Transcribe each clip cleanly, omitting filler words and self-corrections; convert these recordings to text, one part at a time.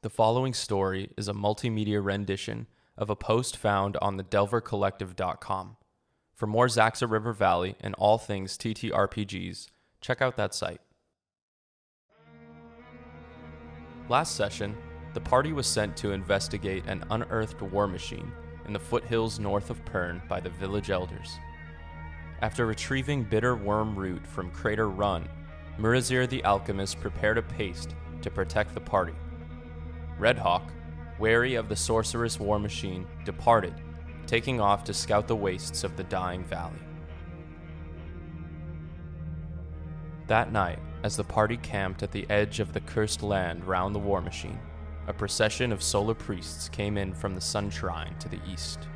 The following story is a multimedia rendition of a post found on the delvercollective.com. For more Xaxa River Valley and all things TTRPGs, check out that site. Last session, the party was sent to investigate an unearthed war machine in the foothills north of Pern by the village elders. After retrieving bitter worm root from Crater Run, Murazir the alchemist prepared a paste to protect the party. Redhawk, wary of the sorcerous war machine, departed, taking off to scout the wastes of the dying valley. That night, as the party camped at the edge of the cursed land round the war machine, a procession of solar priests came in from the sun shrine to the east.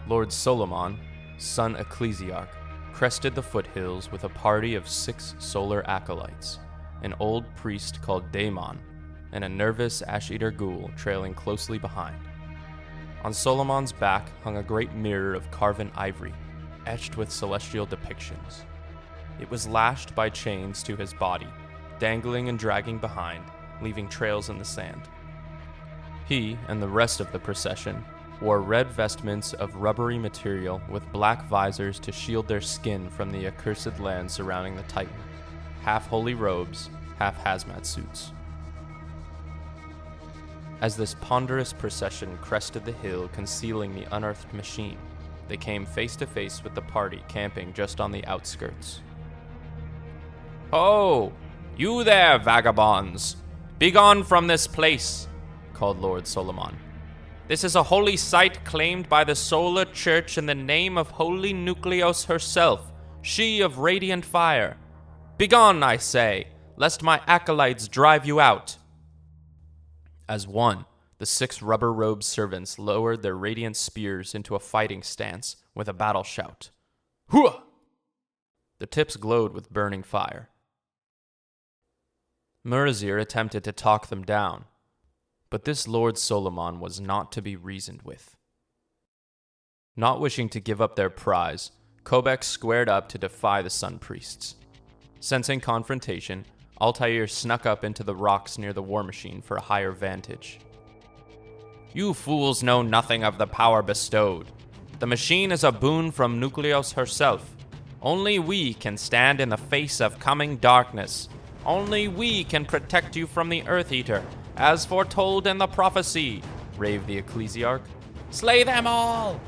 Lord Solomon, son ecclesiarch, crested the foothills with a party of 6 solar acolytes, an old priest called Daemon, and a nervous ash-eater ghoul trailing closely behind. On Solomon's back hung a great mirror of carven ivory, etched with celestial depictions. It was lashed by chains to his body, dangling and dragging behind, leaving trails in the sand. He and the rest of the procession wore red vestments of rubbery material with black visors to shield their skin from the accursed land surrounding the Titan, half holy robes, half haz-mat suits. As this ponderous procession crested the hill concealing the unearthed machine, they came face to face with the party camping just on the outskirts. "Ho! You there, vagabonds! Begone from this place!" called Lord Solomon. "This is a holy site claimed by the Solar Church in the name of Holy Nucleos herself, she of radiant fire. Begone, I say, lest my acolytes drive you out." As one, the 6 rubber-robed servants lowered their radiant spears into a fighting stance with a battle shout. Hooah! The tips glowed with burning fire. Murazir attempted to talk them down, but this Lord Solomon was not to be reasoned with. Not wishing to give up their prize, Kobek squared up to defy the Sun Priests. Sensing confrontation, Altair snuck up into the rocks near the war machine for a higher vantage. "You fools know nothing of the power bestowed. The machine is a boon from Nucleos herself. Only we can stand in the face of coming darkness. Only we can protect you from the Earth Eater, as foretold in the prophecy," raved the ecclesiarch. "Slay them all!"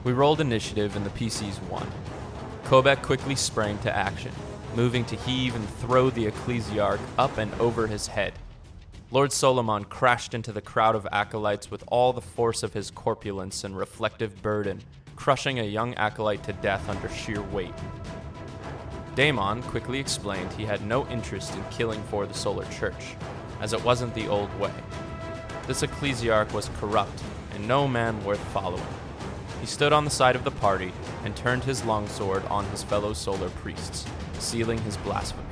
We rolled initiative and the PCs won. Kobek quickly sprang to action, moving to heave and throw the ecclesiarch up and over his head. Lord Solomon crashed into the crowd of acolytes with all the force of his corpulence and reflective burden, crushing a young acolyte to death under sheer weight. Daemon quickly explained he had no interest in killing for the Solar Church, as it wasn't the old way. This ecclesiarch was corrupt, and no man worth following. He stood on the side of the party and turned his longsword on his fellow solar priests, sealing his blasphemy.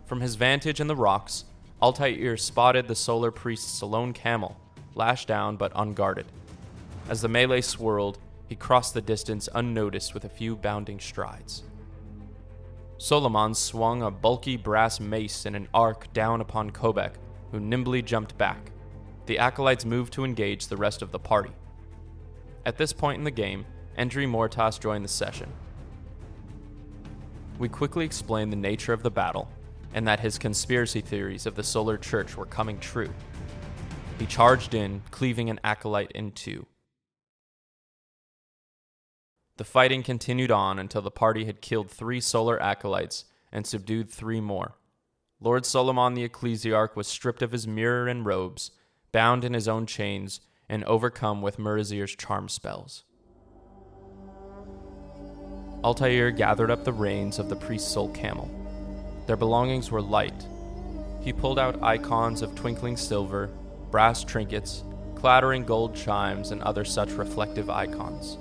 From his vantage in the rocks, Altair spotted the solar priest's lone camel, lashed down but unguarded. As the melee swirled, he crossed the distance unnoticed with a few bounding strides. Solomon swung a bulky brass mace in an arc down upon Kobek, who nimbly jumped back. The acolytes moved to engage the rest of the party. At this point in the game, Endry Mortas joined the session. We quickly explained the nature of the battle, and that his conspiracy theories of the Solar Church were coming true. He charged in, cleaving an acolyte in 2. The fighting continued on until the party had killed 3 solar acolytes and subdued 3 more. Lord Solomon the ecclesiarch was stripped of his mirror and robes, bound in his own chains, and overcome with Murazir's charm spells. Altair gathered up the reins of the priest's soul camel. Their belongings were light. He pulled out icons of twinkling silver, brass trinkets, clattering gold chimes, and other such reflective icons.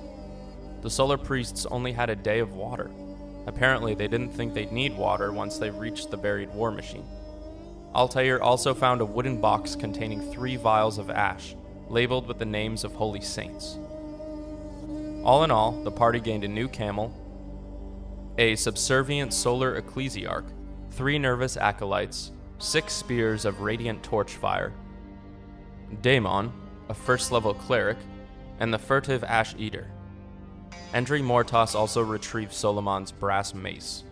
The solar priests only had a day of water. Apparently, they didn't think they'd need water once they reached the buried war machine. Altair also found a wooden box containing 3 vials of ash, labeled with the names of holy saints. All in all, the party gained a new camel, a subservient solar ecclesiarch, 3 nervous acolytes, 6 spears of radiant torch fire, Daemon, a first-level cleric, and the furtive Ash Eater. Endry Mortos also retrieved Solomon's brass mace.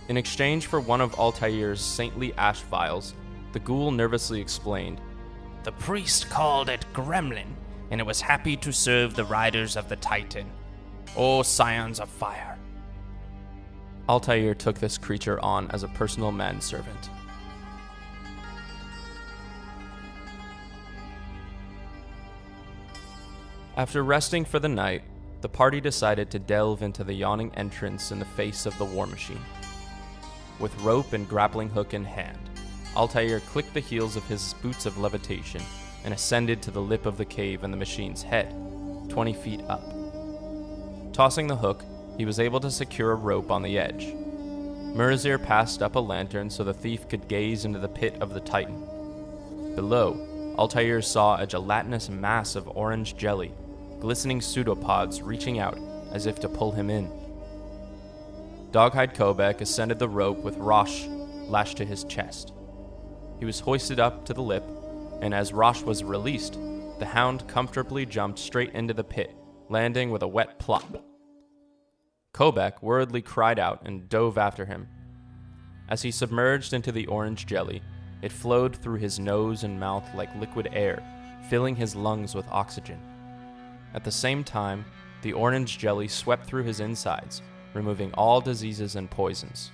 In exchange for one of Altair's saintly ash vials, the ghoul nervously explained, "The priest called it Gremlin, and it was happy to serve the riders of the Titan. O scions of fire." Altair took this creature on as a personal manservant. After resting for the night, the party decided to delve into the yawning entrance in the face of the war machine. With rope and grappling hook in hand, Altair clicked the heels of his boots of levitation and ascended to the lip of the cave in the machine's head, 20 feet up. Tossing the hook, he was able to secure a rope on the edge. Murazir passed up a lantern so the thief could gaze into the pit of the Titan. Below, Altair saw a gelatinous mass of orange jelly, glistening pseudopods reaching out as if to pull him in. Doghide Kobek ascended the rope with Rosh lashed to his chest. He was hoisted up to the lip, and as Rosh was released, the hound comfortably jumped straight into the pit, landing with a wet plop. Kobek worriedly cried out and dove after him. As he submerged into the orange jelly, it flowed through his nose and mouth like liquid air, filling his lungs with oxygen. At the same time, the orange jelly swept through his insides, removing all diseases and poisons.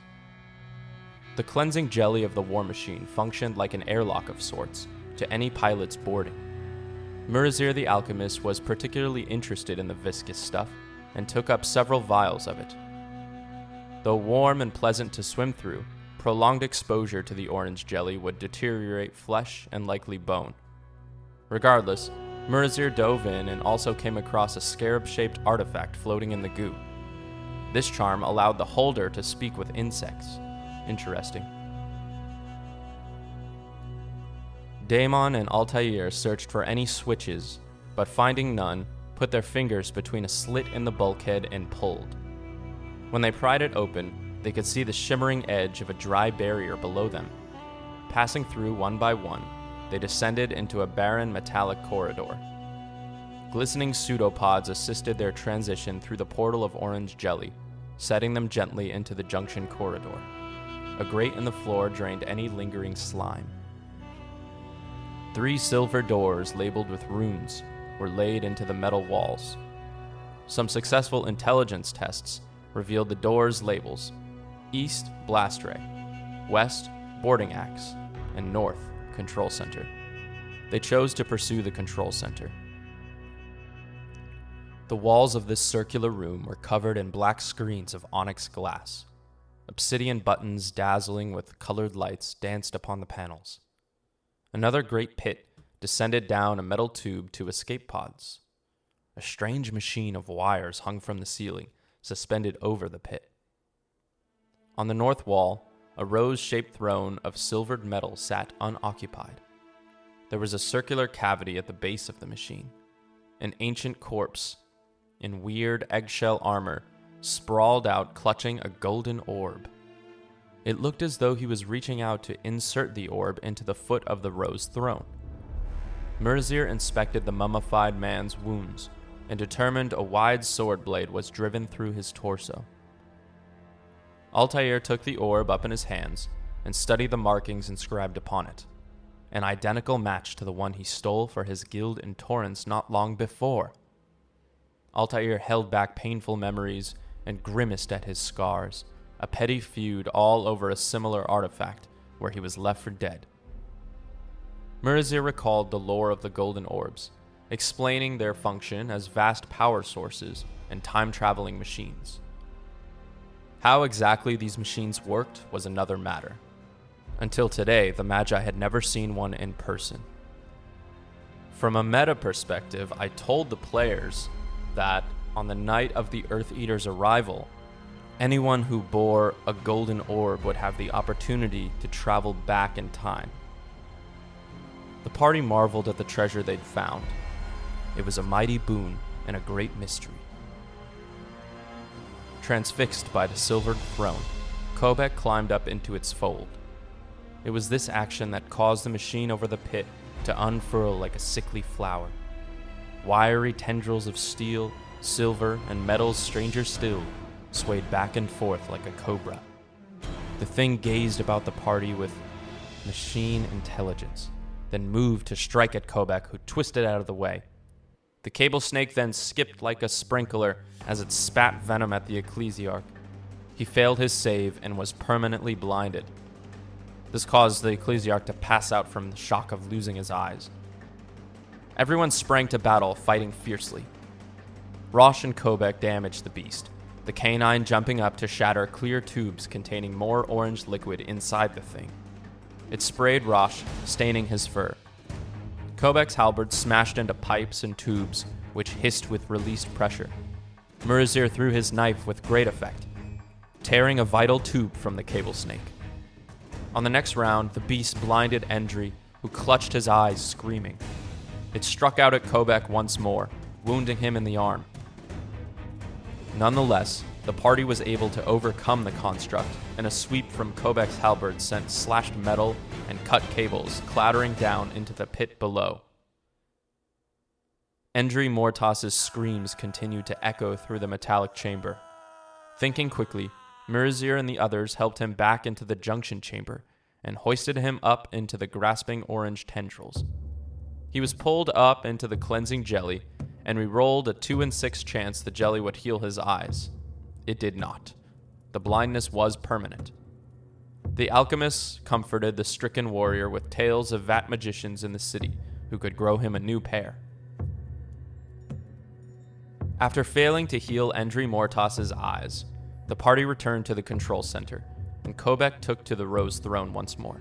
The cleansing jelly of the war machine functioned like an airlock of sorts to any pilot's boarding. Murazir the alchemist was particularly interested in the viscous stuff and took up several vials of it. Though warm and pleasant to swim through, prolonged exposure to the orange jelly would deteriorate flesh and likely bone. Regardless, Murazir dove in and also came across a scarab-shaped artifact floating in the goo. This charm allowed the holder to speak with insects. Interesting. Daemon and Altair searched for any switches, but finding none, put their fingers between a slit in the bulkhead and pulled. When they pried it open, they could see the shimmering edge of a dry barrier below them. Passing through one by one, they descended into a barren metallic corridor. Glistening pseudopods assisted their transition through the portal of orange jelly, setting them gently into the junction corridor. A grate in the floor drained any lingering slime. 3 silver doors labeled with runes were laid into the metal walls. Some successful intelligence tests revealed the doors' labels: East, Blast Ray; West, Boarding Axe; and North, Control Center. They chose to pursue the Control Center. The walls of this circular room were covered in black screens of onyx glass. Obsidian buttons dazzling with colored lights danced upon the panels. Another great pit descended down a metal tube to escape pods. A strange machine of wires hung from the ceiling, suspended over the pit. On the north wall, a rose-shaped throne of silvered metal sat unoccupied. There was a circular cavity at the base of the machine. An ancient corpse, in weird eggshell armor, sprawled out clutching a golden orb. It looked as though he was reaching out to insert the orb into the foot of the rose throne. Murazir inspected the mummified man's wounds and determined a wide sword blade was driven through his torso. Altair took the orb up in his hands and studied the markings inscribed upon it, an identical match to the one he stole for his guild in Torrance not long before. Altair held back painful memories and grimaced at his scars, a petty feud all over a similar artifact where he was left for dead. Murazir recalled the lore of the golden orbs, explaining their function as vast power sources and time-traveling machines. How exactly these machines worked was another matter. Until today, the Magi had never seen one in person. From a meta perspective, I told the players that on the night of the Earth Eater's arrival, anyone who bore a golden orb would have the opportunity to travel back in time. The party marveled at the treasure they'd found. It was a mighty boon and a great mystery. Transfixed by the silvered throne, Kobek climbed up into its fold. It was this action that caused the machine over the pit to unfurl like a sickly flower. Wiry tendrils of steel, silver, and metals stranger still swayed back and forth like a cobra. The thing gazed about the party with machine intelligence, then moved to strike at Kobek, who twisted out of the way. The cable snake then skipped like a sprinkler as it spat venom at the ecclesiarch. He failed his save and was permanently blinded. This caused the ecclesiarch to pass out from the shock of losing his eyes. Everyone sprang to battle, fighting fiercely. Rosh and Kobek damaged the beast, the canine jumping up to shatter clear tubes containing more orange liquid inside the thing. It sprayed Rosh, staining his fur. Kobek's halberd smashed into pipes and tubes, which hissed with released pressure. Murazir threw his knife with great effect, tearing a vital tube from the cable snake. On the next round, the beast blinded Endry, who clutched his eyes, screaming. It struck out at Kobek once more, wounding him in the arm. Nonetheless, the party was able to overcome the construct, and a sweep from Kobek's halberd sent slashed metal and cut cables clattering down into the pit below. Endry Mortas's screams continued to echo through the metallic chamber. Thinking quickly, Murazir and the others helped him back into the junction chamber and hoisted him up into the grasping orange tendrils. He was pulled up into the cleansing jelly, and we rolled a 2 in 6 chance the jelly would heal his eyes. It did not. The blindness was permanent. The alchemists comforted the stricken warrior with tales of vat magicians in the city who could grow him a new pair. After failing to heal Endry Mortas's eyes, the party returned to the control center, and Kobek took to the rose throne once more.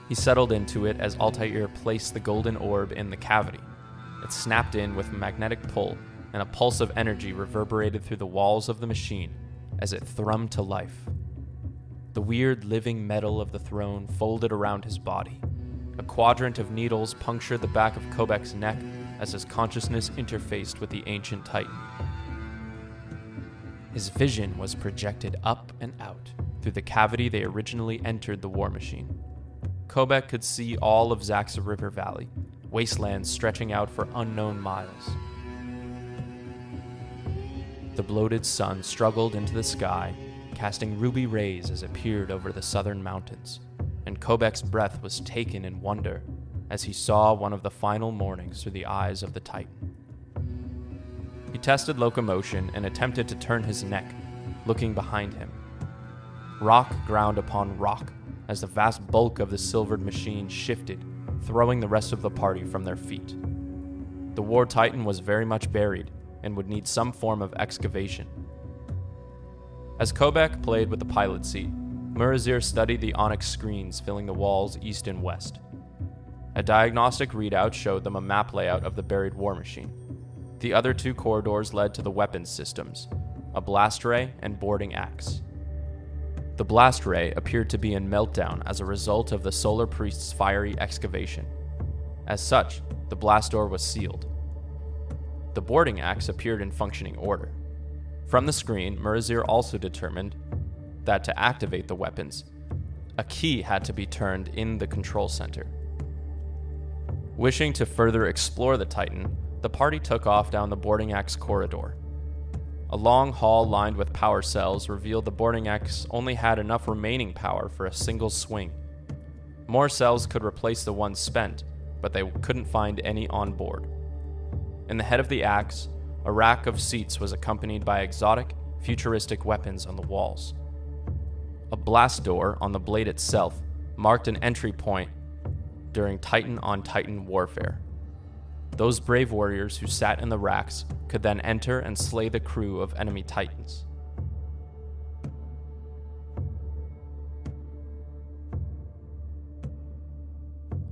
He settled into it as Altair placed the golden orb in the cavity. It snapped in with magnetic pull, and a pulse of energy reverberated through the walls of the machine as it thrummed to life. The weird living metal of the throne folded around his body. A quadrant of needles punctured the back of Kobek's neck as his consciousness interfaced with the ancient titan. His vision was projected up and out through the cavity they originally entered the war machine. Kobek could see all of Xaxa River Valley, wastelands stretching out for unknown miles. The bloated sun struggled into the sky, casting ruby rays as it peered over the southern mountains, and Kobek's breath was taken in wonder as he saw one of the final mornings through the eyes of the Titan. He tested locomotion and attempted to turn his neck, looking behind him. Rock ground upon rock as the vast bulk of the silvered machine shifted, throwing the rest of the party from their feet. The war Titan was very much buried and would need some form of excavation. As Kobek played with the pilot seat, Murazir studied the onyx screens filling the walls east and west. A diagnostic readout showed them a map layout of the buried war machine. The other 2 corridors led to the weapons systems, a blast ray and boarding axe. The blast ray appeared to be in meltdown as a result of the Solar Priest's fiery excavation. As such, the blast door was sealed. The boarding axe appeared in functioning order. From the screen, Murazir also determined that to activate the weapons, a key had to be turned in the control center. Wishing to further explore the Titan, the party took off down the boarding axe corridor. A long hall lined with power cells revealed the boarding axe only had enough remaining power for a single swing. More cells could replace the ones spent, but they couldn't find any on board. In the head of the axe, a rack of seats was accompanied by exotic, futuristic weapons on the walls. A blast door on the blade itself marked an entry point during Titan-on-Titan warfare. Those brave warriors who sat in the racks could then enter and slay the crew of enemy Titans.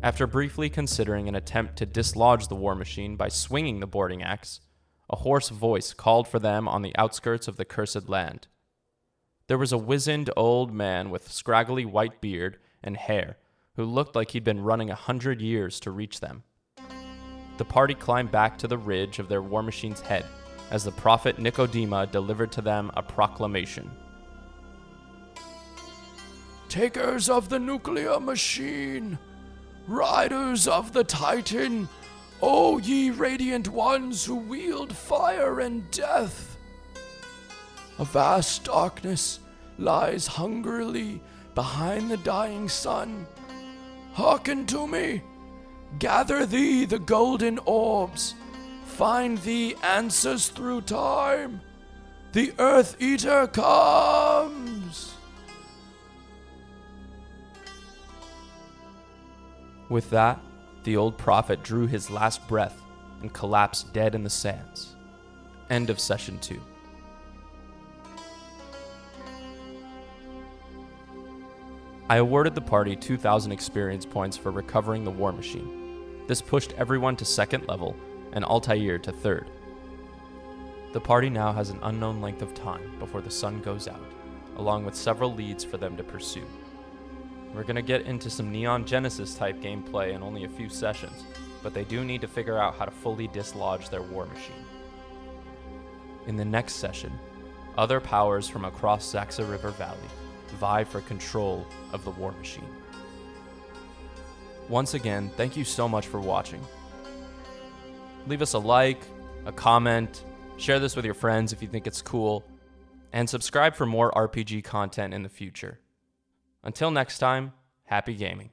After briefly considering an attempt to dislodge the war machine by swinging the boarding axe, a hoarse voice called for them on the outskirts of the cursed land. There was a wizened old man with scraggly white beard and hair who looked like he'd been running 100 years to reach them. The party climbed back to the ridge of their war machine's head as the prophet Nicodema delivered to them a proclamation. Takers of the nuclear machine, riders of the Titan, O ye radiant ones who wield fire and death! A vast darkness lies hungrily behind the dying sun. Hearken to me! Gather thee the golden orbs. Find thee answers through time. The Earth Eater comes! With that, the old prophet drew his last breath and collapsed dead in the sands. End of Session 2. I awarded the party 2,000 experience points for recovering the war machine. This pushed everyone to 2nd level and Altair to 3rd. The party now has an unknown length of time before the sun goes out, along with several leads for them to pursue. We're going to get into some Neon Genesis type gameplay in only a few sessions, but they do need to figure out how to fully dislodge their war machine. In the next session, other powers from across Xaxa River Valley vie for control of the war machine. Once again, thank you so much for watching. Leave us a like, a comment, share this with your friends if you think it's cool, and subscribe for more RPG content in the future. Until next time, happy gaming.